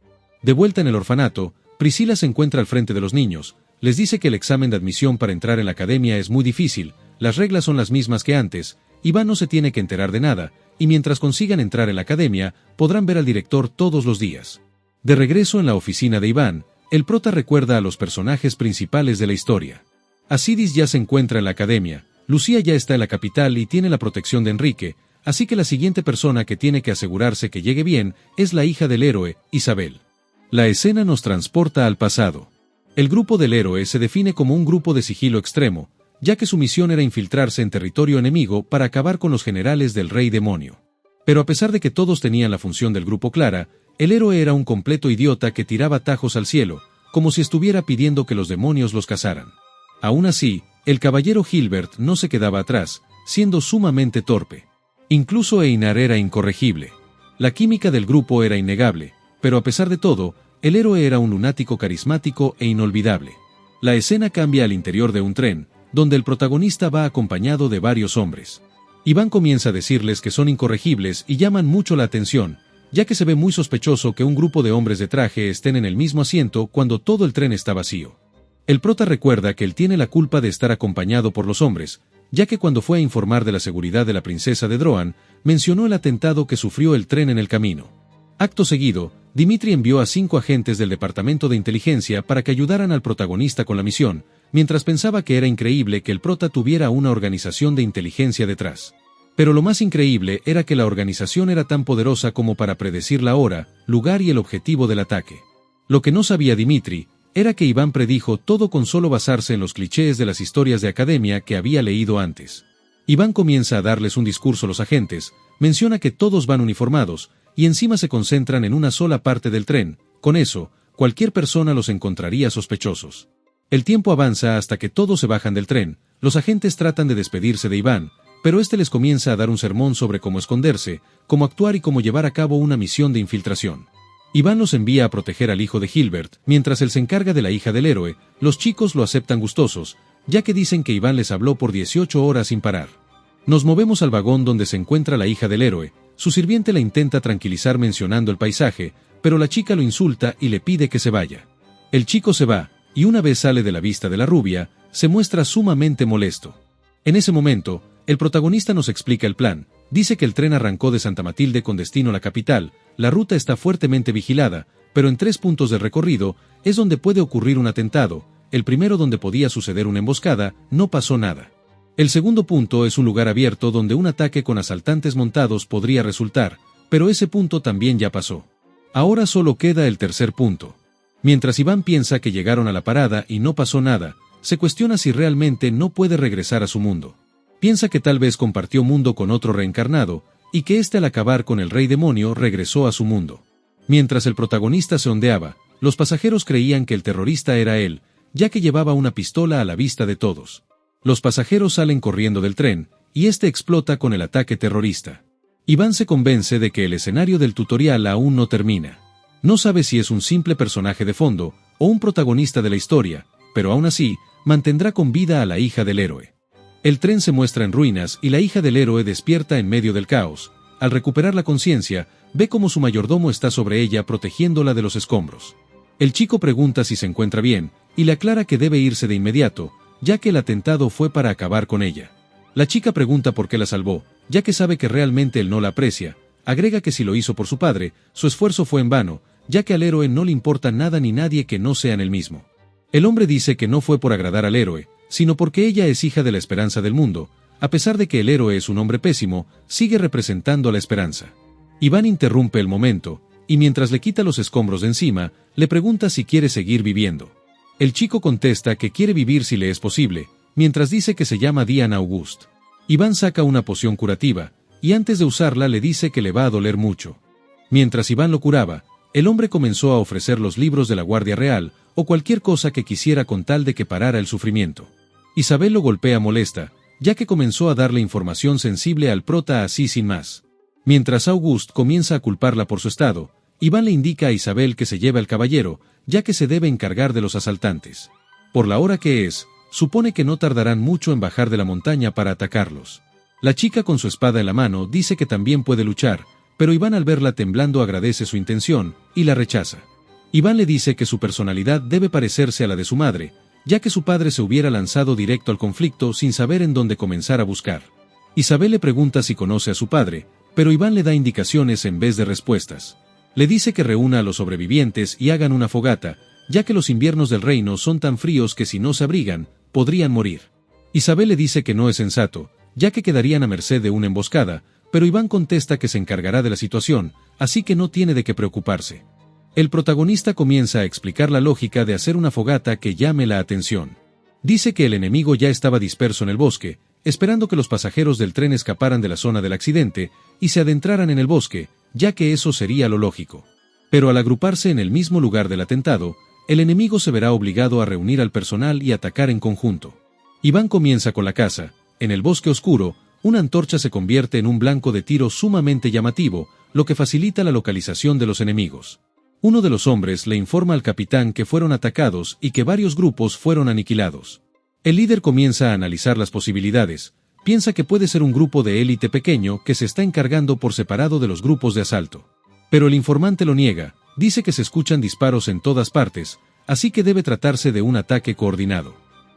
De vuelta en el orfanato, Priscila se encuentra al frente de los niños, les dice que el examen de admisión para entrar en la academia es muy difícil, las reglas son las mismas que antes, Iván no se tiene que enterar de nada, y mientras consigan entrar en la academia, podrán ver al director todos los días. De regreso en la oficina de Iván, el prota recuerda a los personajes principales de la historia. Acidis ya se encuentra en la academia, Lucía ya está en la capital y tiene la protección de Enrique, así que la siguiente persona que tiene que asegurarse que llegue bien es la hija del héroe, Isabel. La escena nos transporta al pasado. El grupo del héroe se define como un grupo de sigilo extremo, ya que su misión era infiltrarse en territorio enemigo para acabar con los generales del Rey Demonio. Pero a pesar de que todos tenían la función del grupo clara, el héroe era un completo idiota que tiraba tajos al cielo, como si estuviera pidiendo que los demonios los cazaran. Aún así, el caballero Gilbert no se quedaba atrás, siendo sumamente torpe. Incluso Einar era incorregible. La química del grupo era innegable, pero a pesar de todo, el héroe era un lunático carismático e inolvidable. La escena cambia al interior de un tren, donde el protagonista va acompañado de varios hombres. Iván comienza a decirles que son incorregibles y llaman mucho la atención, ya que se ve muy sospechoso que un grupo de hombres de traje estén en el mismo asiento cuando todo el tren está vacío. El prota recuerda que él tiene la culpa de estar acompañado por los hombres, ya que cuando fue a informar de la seguridad de la princesa de Droan, mencionó el atentado que sufrió el tren en el camino. Acto seguido, Dimitri envió a 5 agentes del departamento de inteligencia para que ayudaran al protagonista con la misión, mientras pensaba que era increíble que el prota tuviera una organización de inteligencia detrás. Pero lo más increíble era que la organización era tan poderosa como para predecir la hora, lugar y el objetivo del ataque. Lo que no sabía Dimitri era que Iván predijo todo con solo basarse en los clichés de las historias de academia que había leído antes. Iván comienza a darles un discurso a los agentes, menciona que todos van uniformados, y encima se concentran en una sola parte del tren. Con eso, cualquier persona los encontraría sospechosos. El tiempo avanza hasta que todos se bajan del tren, los agentes tratan de despedirse de Iván, pero este les comienza a dar un sermón sobre cómo esconderse, cómo actuar y cómo llevar a cabo una misión de infiltración. Iván los envía a proteger al hijo de Gilbert, mientras él se encarga de la hija del héroe. Los chicos lo aceptan gustosos, ya que dicen que Iván les habló por 18 horas sin parar. Nos movemos al vagón donde se encuentra la hija del héroe. Su sirviente la intenta tranquilizar mencionando el paisaje, pero la chica lo insulta y le pide que se vaya. El chico se va, y una vez sale de la vista de la rubia, se muestra sumamente molesto. En ese momento, el protagonista nos explica el plan. Dice que el tren arrancó de Santa Matilde con destino a la capital, la ruta está fuertemente vigilada, pero en 3 puntos del recorrido es donde puede ocurrir un atentado. El primero, donde podía suceder una emboscada, no pasó nada. El segundo punto es un lugar abierto donde un ataque con asaltantes montados podría resultar, pero ese punto también ya pasó. Ahora solo queda el tercer punto. Mientras Iván piensa que llegaron a la parada y no pasó nada, se cuestiona si realmente no puede regresar a su mundo. Piensa que tal vez compartió mundo con otro reencarnado, y que éste al acabar con el Rey Demonio regresó a su mundo. Mientras el protagonista se ondeaba, los pasajeros creían que el terrorista era él, ya que llevaba una pistola a la vista de todos. Los pasajeros salen corriendo del tren, y este explota con el ataque terrorista. Iván se convence de que el escenario del tutorial aún no termina. No sabe si es un simple personaje de fondo, o un protagonista de la historia, pero aún así, mantendrá con vida a la hija del héroe. El tren se muestra en ruinas y la hija del héroe despierta en medio del caos. Al recuperar la conciencia, ve cómo su mayordomo está sobre ella protegiéndola de los escombros. El chico pregunta si se encuentra bien, y le aclara que debe irse de inmediato, ya que el atentado fue para acabar con ella. La chica pregunta por qué la salvó, ya que sabe que realmente él no la aprecia. Agrega que si lo hizo por su padre, su esfuerzo fue en vano, ya que al héroe no le importa nada ni nadie que no sean él mismo. El hombre dice que no fue por agradar al héroe, sino porque ella es hija de la esperanza del mundo. A pesar de que el héroe es un hombre pésimo, sigue representando la esperanza. Iván interrumpe el momento, y mientras le quita los escombros de encima, le pregunta si quiere seguir viviendo. El chico contesta que quiere vivir si le es posible, mientras dice que se llama Diana August. Iván saca una poción curativa, y antes de usarla le dice que le va a doler mucho. Mientras Iván lo curaba, el hombre comenzó a ofrecer los libros de la Guardia Real, o cualquier cosa que quisiera con tal de que parara el sufrimiento. Isabel lo golpea molesta, ya que comenzó a darle información sensible al prota así sin más. Mientras August comienza a culparla por su estado, Iván le indica a Isabel que se lleve al caballero, ya que se debe encargar de los asaltantes. Por la hora que es, supone que no tardarán mucho en bajar de la montaña para atacarlos. La chica con su espada en la mano dice que también puede luchar, pero Iván al verla temblando agradece su intención, y la rechaza. Iván le dice que su personalidad debe parecerse a la de su madre, ya que su padre se hubiera lanzado directo al conflicto sin saber en dónde comenzar a buscar. Isabel le pregunta si conoce a su padre, pero Iván le da indicaciones en vez de respuestas. Le dice que reúna a los sobrevivientes y hagan una fogata, ya que los inviernos del reino son tan fríos que si no se abrigan, podrían morir. Isabel le dice que no es sensato, ya que quedarían a merced de una emboscada, pero Iván contesta que se encargará de la situación, así que no tiene de qué preocuparse. El protagonista comienza a explicar la lógica de hacer una fogata que llame la atención. Dice que el enemigo ya estaba disperso en el bosque, esperando que los pasajeros del tren escaparan de la zona del accidente y se adentraran en el bosque, ya que eso sería lo lógico. Pero al agruparse en el mismo lugar del atentado, el enemigo se verá obligado a reunir al personal y atacar en conjunto. Iván comienza con la caza. En el bosque oscuro, una antorcha se convierte en un blanco de tiro sumamente llamativo, lo que facilita la localización de los enemigos. Uno de los hombres le informa al capitán que fueron atacados y que varios grupos fueron aniquilados. El líder comienza a analizar las posibilidades. Piensa que puede ser un grupo de élite pequeño que se está encargando por separado de los grupos de asalto. Pero el informante lo niega, dice que se escuchan disparos en todas partes, así que debe tratarse de un ataque coordinado.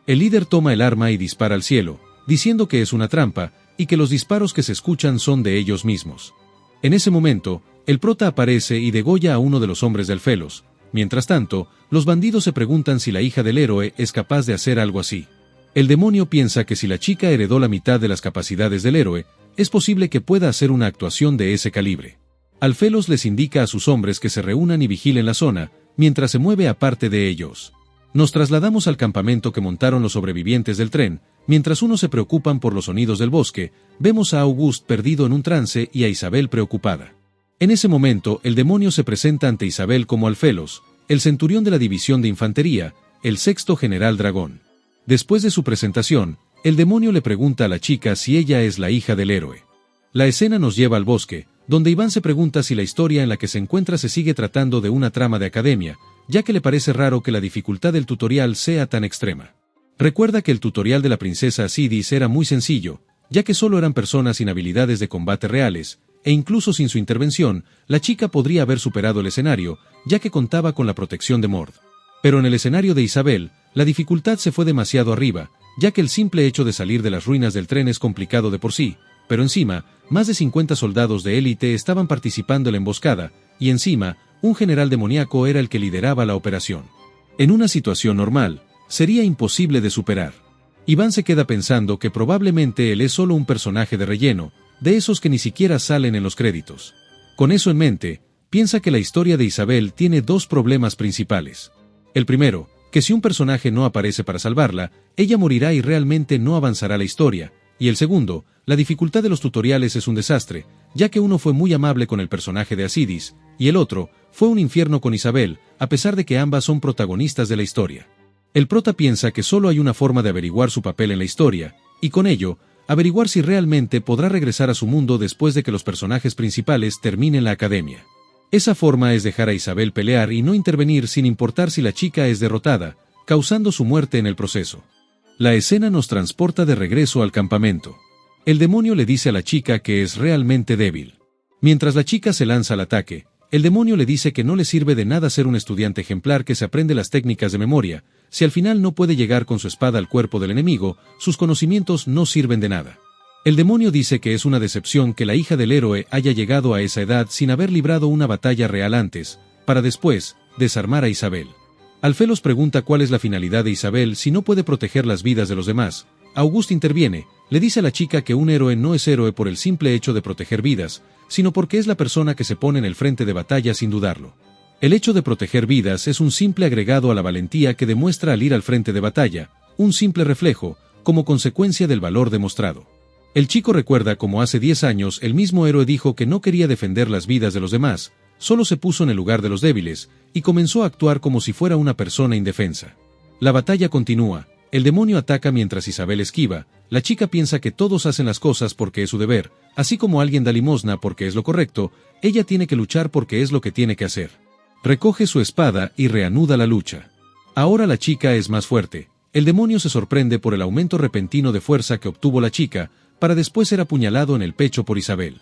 El líder toma el arma y dispara al cielo, diciendo que es una trampa, y que los disparos que se escuchan son de ellos mismos. En ese momento, el prota aparece y degolla a uno de los hombres del Felos. Mientras tanto, los bandidos se preguntan si la hija del héroe es capaz de hacer algo así. El demonio piensa que si la chica heredó la mitad de las capacidades del héroe, es posible que pueda hacer una actuación de ese calibre. Alfelos les indica a sus hombres que se reúnan y vigilen la zona, mientras se mueve aparte de ellos. Nos trasladamos al campamento que montaron los sobrevivientes del tren. Mientras unos se preocupan por los sonidos del bosque, vemos a August perdido en un trance y a Isabel preocupada. En ese momento, el demonio se presenta ante Isabel como Alfelos, el centurión de la división de infantería, el sexto general dragón. Después de su presentación, el demonio le pregunta a la chica si ella es la hija del héroe. La escena nos lleva al bosque, donde Iván se pregunta si la historia en la que se encuentra se sigue tratando de una trama de academia, ya que le parece raro que la dificultad del tutorial sea tan extrema. Recuerda que el tutorial de la princesa Asidis era muy sencillo, ya que solo eran personas sin habilidades de combate reales, e incluso sin su intervención, la chica podría haber superado el escenario, ya que contaba con la protección de Mord. Pero en el escenario de Isabel, la dificultad se fue demasiado arriba, ya que el simple hecho de salir de las ruinas del tren es complicado de por sí, pero encima, más de 50 soldados de élite estaban participando en la emboscada, y encima, un general demoníaco era el que lideraba la operación. En una situación normal, sería imposible de superar. Iván se queda pensando que probablemente él es solo un personaje de relleno, de esos que ni siquiera salen en los créditos. Con eso en mente, piensa que la historia de Isabel tiene dos problemas principales. El primero, que si un personaje no aparece para salvarla, ella morirá y realmente no avanzará la historia, y el segundo, la dificultad de los tutoriales es un desastre, ya que uno fue muy amable con el personaje de Asidis, y el otro, fue un infierno con Isabel, a pesar de que ambas son protagonistas de la historia. El prota piensa que solo hay una forma de averiguar su papel en la historia, y con ello, averiguar si realmente podrá regresar a su mundo después de que los personajes principales terminen la academia. Esa forma es dejar a Isabel pelear y no intervenir sin importar si la chica es derrotada, causando su muerte en el proceso. La escena nos transporta de regreso al campamento. El demonio le dice a la chica que es realmente débil. Mientras la chica se lanza al ataque, el demonio le dice que no le sirve de nada ser un estudiante ejemplar que se aprende las técnicas de memoria. Si al final no puede llegar con su espada al cuerpo del enemigo, sus conocimientos no sirven de nada. El demonio dice que es una decepción que la hija del héroe haya llegado a esa edad sin haber librado una batalla real antes, para después, desarmar a Isabel. Alfelos pregunta cuál es la finalidad de Isabel si no puede proteger las vidas de los demás. August interviene, le dice a la chica que un héroe no es héroe por el simple hecho de proteger vidas, sino porque es la persona que se pone en el frente de batalla sin dudarlo. El hecho de proteger vidas es un simple agregado a la valentía que demuestra al ir al frente de batalla, un simple reflejo, como consecuencia del valor demostrado. El chico recuerda cómo hace 10 años el mismo héroe dijo que no quería defender las vidas de los demás, solo se puso en el lugar de los débiles, y comenzó a actuar como si fuera una persona indefensa. La batalla continúa, el demonio ataca mientras Isabel esquiva, la chica piensa que todos hacen las cosas porque es su deber, así como alguien da limosna porque es lo correcto, ella tiene que luchar porque es lo que tiene que hacer. Recoge su espada y reanuda la lucha. Ahora la chica es más fuerte. El demonio se sorprende por el aumento repentino de fuerza que obtuvo la chica, para después ser apuñalado en el pecho por Isabel.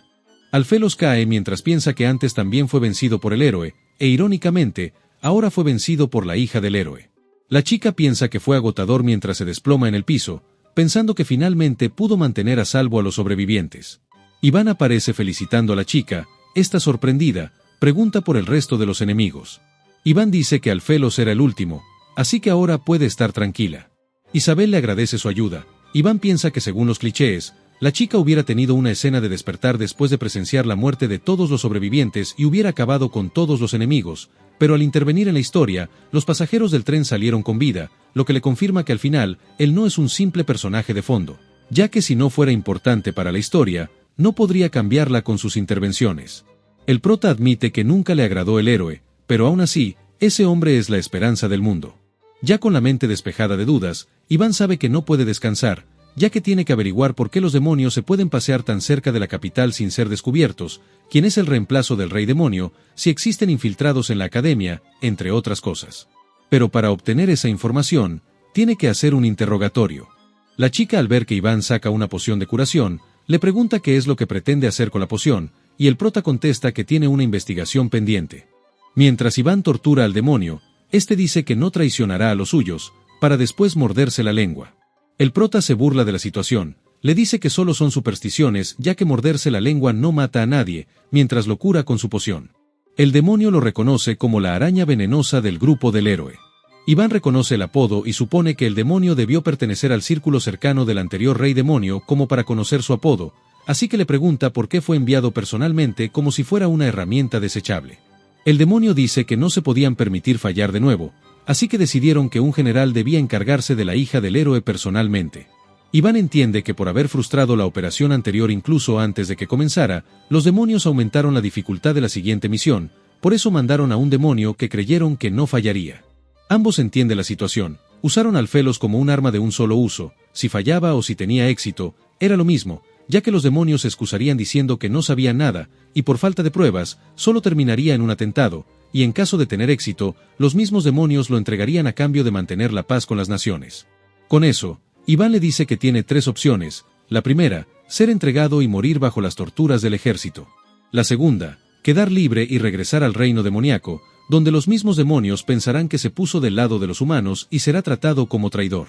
Alfelos cae mientras piensa que antes también fue vencido por el héroe, e irónicamente, ahora fue vencido por la hija del héroe. La chica piensa que fue agotador mientras se desploma en el piso, pensando que finalmente pudo mantener a salvo a los sobrevivientes. Iván aparece felicitando a la chica. Esta sorprendida, pregunta por el resto de los enemigos. Iván dice que Alfelos era el último, así que ahora puede estar tranquila. Isabel le agradece su ayuda. Iván piensa que según los clichés, la chica hubiera tenido una escena de despertar después de presenciar la muerte de todos los sobrevivientes y hubiera acabado con todos los enemigos, pero al intervenir en la historia, los pasajeros del tren salieron con vida, lo que le confirma que al final, él no es un simple personaje de fondo, ya que si no fuera importante para la historia, no podría cambiarla con sus intervenciones. El prota admite que nunca le agradó el héroe, pero aún así, ese hombre es la esperanza del mundo. Ya con la mente despejada de dudas, Iván sabe que no puede descansar, ya que tiene que averiguar por qué los demonios se pueden pasear tan cerca de la capital sin ser descubiertos, quién es el reemplazo del rey demonio, si existen infiltrados en la academia, entre otras cosas. Pero para obtener esa información, tiene que hacer un interrogatorio. La chica, al ver que Iván saca una poción de curación, le pregunta qué es lo que pretende hacer con la poción, y el prota contesta que tiene una investigación pendiente. Mientras Iván tortura al demonio, este dice que no traicionará a los suyos, para después morderse la lengua. El prota se burla de la situación, le dice que solo son supersticiones ya que morderse la lengua no mata a nadie, mientras lo cura con su poción. El demonio lo reconoce como la araña venenosa del grupo del héroe. Iván reconoce el apodo y supone que el demonio debió pertenecer al círculo cercano del anterior rey demonio como para conocer su apodo, así que le pregunta por qué fue enviado personalmente como si fuera una herramienta desechable. El demonio dice que no se podían permitir fallar de nuevo, así que decidieron que un general debía encargarse de la hija del héroe personalmente. Iván entiende que por haber frustrado la operación anterior incluso antes de que comenzara, los demonios aumentaron la dificultad de la siguiente misión, por eso mandaron a un demonio que creyeron que no fallaría. Ambos entienden la situación, usaron Alfelos como un arma de un solo uso, si fallaba o si tenía éxito, era lo mismo, ya que los demonios se excusarían diciendo que no sabían nada, y por falta de pruebas, solo terminaría en un atentado, y en caso de tener éxito, los mismos demonios lo entregarían a cambio de mantener la paz con las naciones. Con eso, Iván le dice que tiene 3 opciones: la primera, ser entregado y morir bajo las torturas del ejército. La segunda, quedar libre y regresar al reino demoníaco, donde los mismos demonios pensarán que se puso del lado de los humanos y será tratado como traidor.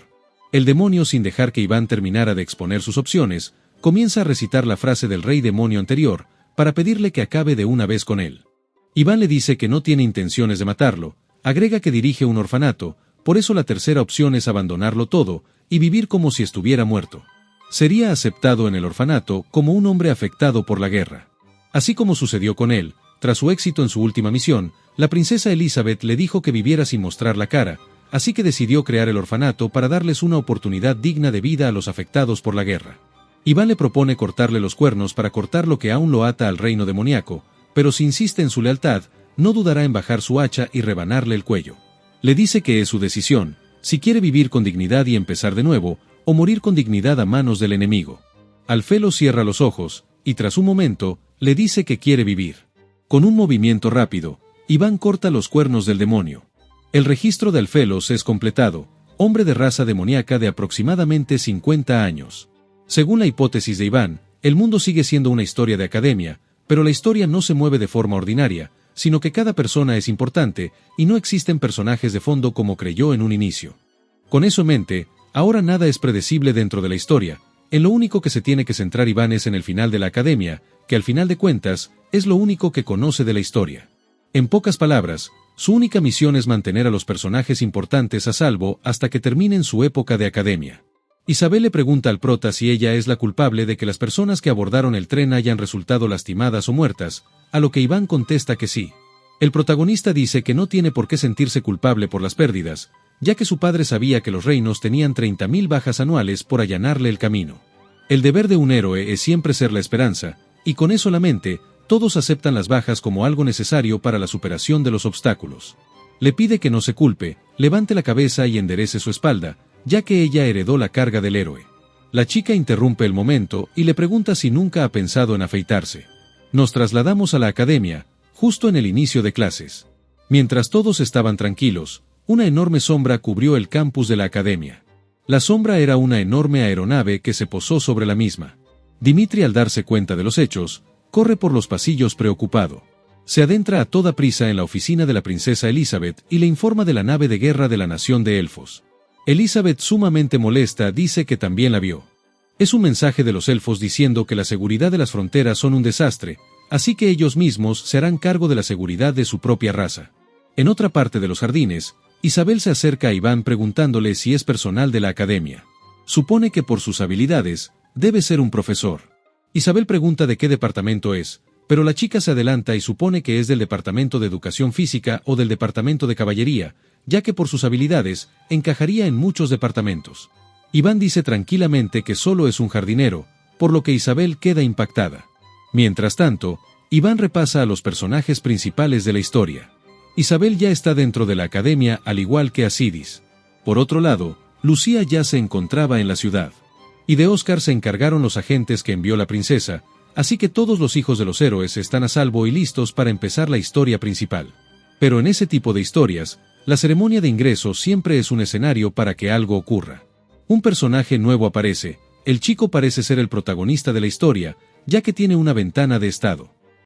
El demonio, sin dejar que Iván terminara de exponer sus opciones, comienza a recitar la frase del rey demonio anterior, para pedirle que acabe de una vez con él. Iván le dice que no tiene intenciones de matarlo, agrega que dirige un orfanato, por eso la tercera opción es abandonarlo todo, y vivir como si estuviera muerto. Sería aceptado en el orfanato como un hombre afectado por la guerra. Así como sucedió con él, tras su éxito en su última misión, la princesa Elizabeth le dijo que viviera sin mostrar la cara, así que decidió crear el orfanato para darles una oportunidad digna de vida a los afectados por la guerra. Iván le propone cortarle los cuernos para cortar lo que aún lo ata al reino demoníaco, pero si insiste en su lealtad, no dudará en bajar su hacha y rebanarle el cuello. Le dice que es su decisión, si quiere vivir con dignidad y empezar de nuevo, o morir con dignidad a manos del enemigo. Alfelos cierra los ojos, y tras un momento, le dice que quiere vivir. Con un movimiento rápido, Iván corta los cuernos del demonio. El registro de Alfelos es completado, hombre de raza demoníaca de aproximadamente 50 años. Según la hipótesis de Iván, el mundo sigue siendo una historia de academia, pero la historia no se mueve de forma ordinaria, sino que cada persona es importante, y no existen personajes de fondo como creyó en un inicio. Con eso en mente, ahora nada es predecible dentro de la historia, en lo único que se tiene que centrar Iván es en el final de la academia, que al final de cuentas, es lo único que conoce de la historia. En pocas palabras, su única misión es mantener a los personajes importantes a salvo hasta que terminen su época de academia. Isabel le pregunta al prota si ella es la culpable de que las personas que abordaron el tren hayan resultado lastimadas o muertas, a lo que Iván contesta que sí. El protagonista dice que no tiene por qué sentirse culpable por las pérdidas, ya que su padre sabía que los reinos tenían 30.000 bajas anuales por allanarle el camino. El deber de un héroe es siempre ser la esperanza, y con eso la mente, todos aceptan las bajas como algo necesario para la superación de los obstáculos. Le pide que no se culpe, levante la cabeza y enderece su espalda, ya que ella heredó la carga del héroe. La chica interrumpe el momento y le pregunta si nunca ha pensado en afeitarse. Nos trasladamos a la academia, justo en el inicio de clases. Mientras todos estaban tranquilos, una enorme sombra cubrió el campus de la academia. La sombra era una enorme aeronave que se posó sobre la misma. Dimitri, al darse cuenta de los hechos, corre por los pasillos preocupado. Se adentra a toda prisa en la oficina de la princesa Elizabeth y le informa de la nave de guerra de la nación de elfos. Elizabeth, sumamente molesta, dice que también la vio. Es un mensaje de los elfos diciendo que la seguridad de las fronteras son un desastre, así que ellos mismos se harán cargo de la seguridad de su propia raza. En otra parte de los jardines, Isabel se acerca a Iván preguntándole si es personal de la academia. Supone que por sus habilidades, debe ser un profesor. Isabel pregunta de qué departamento es, pero la chica se adelanta y supone que es del departamento de educación física o del departamento de caballería, ya que por sus habilidades, encajaría en muchos departamentos. Iván dice tranquilamente que solo es un jardinero, por lo que Isabel queda impactada. Mientras tanto, Iván repasa a los personajes principales de la historia. Isabel ya está dentro de la academia al igual que Acidis. Por otro lado, Lucía ya se encontraba en la ciudad. Y de Oscar se encargaron los agentes que envió la princesa, así que todos los hijos de los héroes están a salvo y listos para empezar la historia principal. Pero en ese tipo de historias, la ceremonia de ingreso siempre es un escenario para que algo ocurra. Un personaje nuevo aparece, el chico parece ser el protagonista de la historia, ya que tiene una ventana de estado.